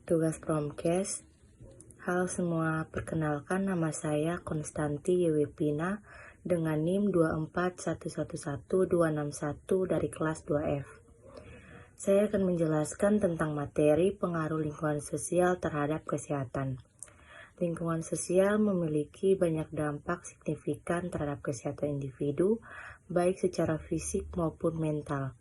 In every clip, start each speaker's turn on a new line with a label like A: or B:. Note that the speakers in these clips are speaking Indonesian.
A: Tugas Promkes. Halo semua, perkenalkan nama saya Konstanti Yewipina dengan NIM 2411261 dari kelas 2F. Saya akan menjelaskan tentang materi pengaruh lingkungan sosial terhadap kesehatan. Lingkungan sosial memiliki banyak dampak signifikan terhadap kesehatan individu, baik secara fisik maupun mental.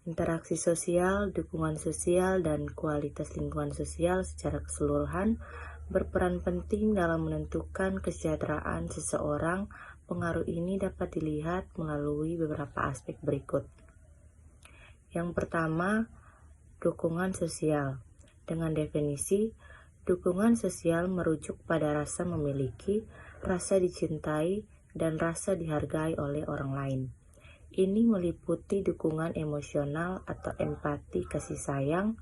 A: Interaksi sosial, dukungan sosial, dan kualitas lingkungan sosial secara keseluruhan berperan penting dalam menentukan kesejahteraan seseorang. Pengaruh ini dapat dilihat melalui beberapa aspek berikut. Yang pertama, dukungan sosial. Dengan definisi, dukungan sosial merujuk pada rasa memiliki, rasa dicintai, dan rasa dihargai oleh orang lain. Ini meliputi dukungan emosional atau empati kasih sayang,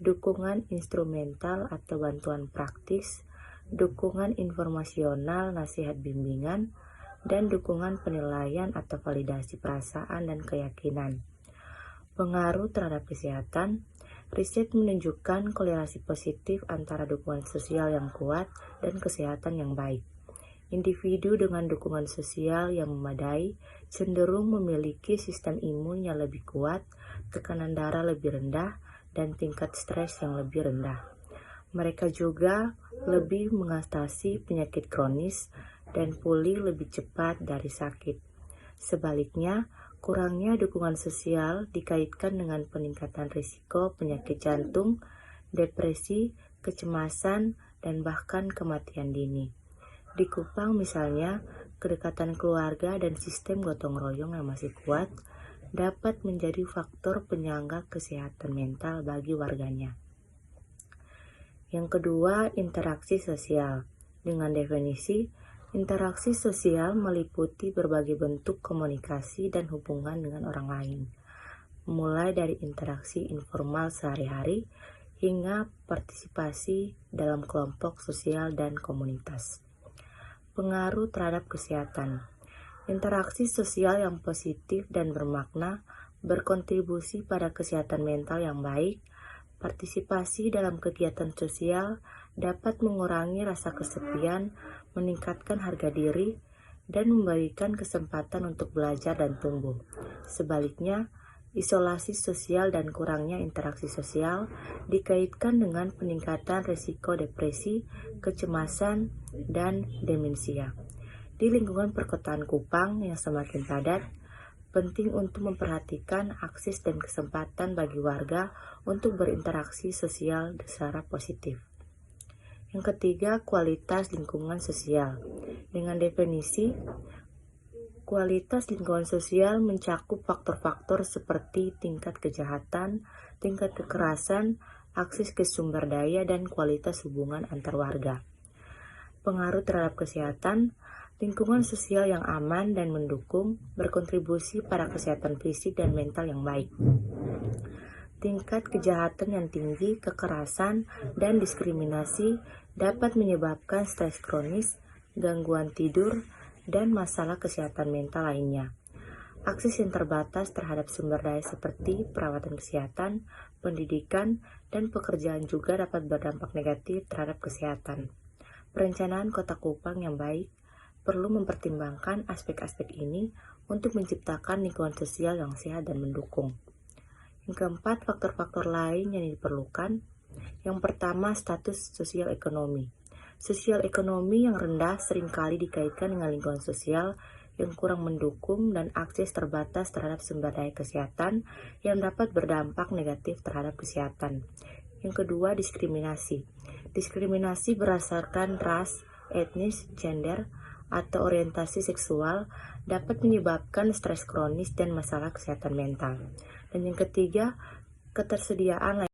A: dukungan instrumental atau bantuan praktis, dukungan informasional nasihat bimbingan, dan dukungan penilaian atau validasi perasaan dan keyakinan. Pengaruh terhadap kesehatan. Riset menunjukkan korelasi positif antara dukungan sosial yang kuat dan kesehatan yang baik. Individu dengan dukungan sosial yang memadai cenderung memiliki sistem imun yang lebih kuat, tekanan darah lebih rendah, dan tingkat stres yang lebih rendah. Mereka juga lebih mengatasi penyakit kronis dan pulih lebih cepat dari sakit. Sebaliknya, kurangnya dukungan sosial dikaitkan dengan peningkatan risiko penyakit jantung, depresi, kecemasan, dan bahkan kematian dini. Di Kupang misalnya, kedekatan keluarga dan sistem gotong royong yang masih kuat dapat menjadi faktor penyangga kesehatan mental bagi warganya. Yang kedua, interaksi sosial. Dengan definisi, interaksi sosial meliputi berbagai bentuk komunikasi dan hubungan dengan orang lain, mulai dari interaksi informal sehari-hari hingga partisipasi dalam kelompok sosial dan komunitas. Pengaruh terhadap kesehatan. Interaksi sosial yang positif dan bermakna berkontribusi pada kesehatan mental yang baik. Partisipasi dalam kegiatan sosial dapat mengurangi rasa kesepian, meningkatkan harga diri, dan memberikan kesempatan untuk belajar dan tumbuh. Sebaliknya, isolasi sosial dan kurangnya interaksi sosial dikaitkan dengan peningkatan risiko depresi, kecemasan, dan demensia. Di lingkungan perkotaan Kupang yang semakin padat, penting untuk memperhatikan akses dan kesempatan bagi warga untuk berinteraksi sosial secara positif. Yang ketiga, kualitas lingkungan sosial. Dengan definisi, kualitas lingkungan sosial mencakup faktor-faktor seperti tingkat kejahatan, tingkat kekerasan, akses ke sumber daya, dan kualitas hubungan antar warga. Pengaruh terhadap kesehatan. Lingkungan sosial yang aman dan mendukung berkontribusi pada kesehatan fisik dan mental yang baik. Tingkat kejahatan yang tinggi, kekerasan, dan diskriminasi dapat menyebabkan stres kronis, gangguan tidur, dan masalah kesehatan mental lainnya. Akses yang terbatas terhadap sumber daya seperti perawatan kesehatan, pendidikan, dan pekerjaan juga dapat berdampak negatif terhadap kesehatan. Perencanaan kota Kupang yang baik perlu mempertimbangkan aspek-aspek ini untuk menciptakan lingkungan sosial yang sehat dan mendukung. Yang keempat, faktor-faktor lain yang diperlukan. Yang pertama, status sosial ekonomi. Sosial ekonomi yang rendah seringkali dikaitkan dengan lingkungan sosial yang kurang mendukung dan akses terbatas terhadap sumber daya kesehatan yang dapat berdampak negatif terhadap kesehatan. Yang kedua, diskriminasi. Diskriminasi berdasarkan ras, etnis, gender, atau orientasi seksual dapat menyebabkan stres kronis dan masalah kesehatan mental. Dan yang ketiga, ketersediaan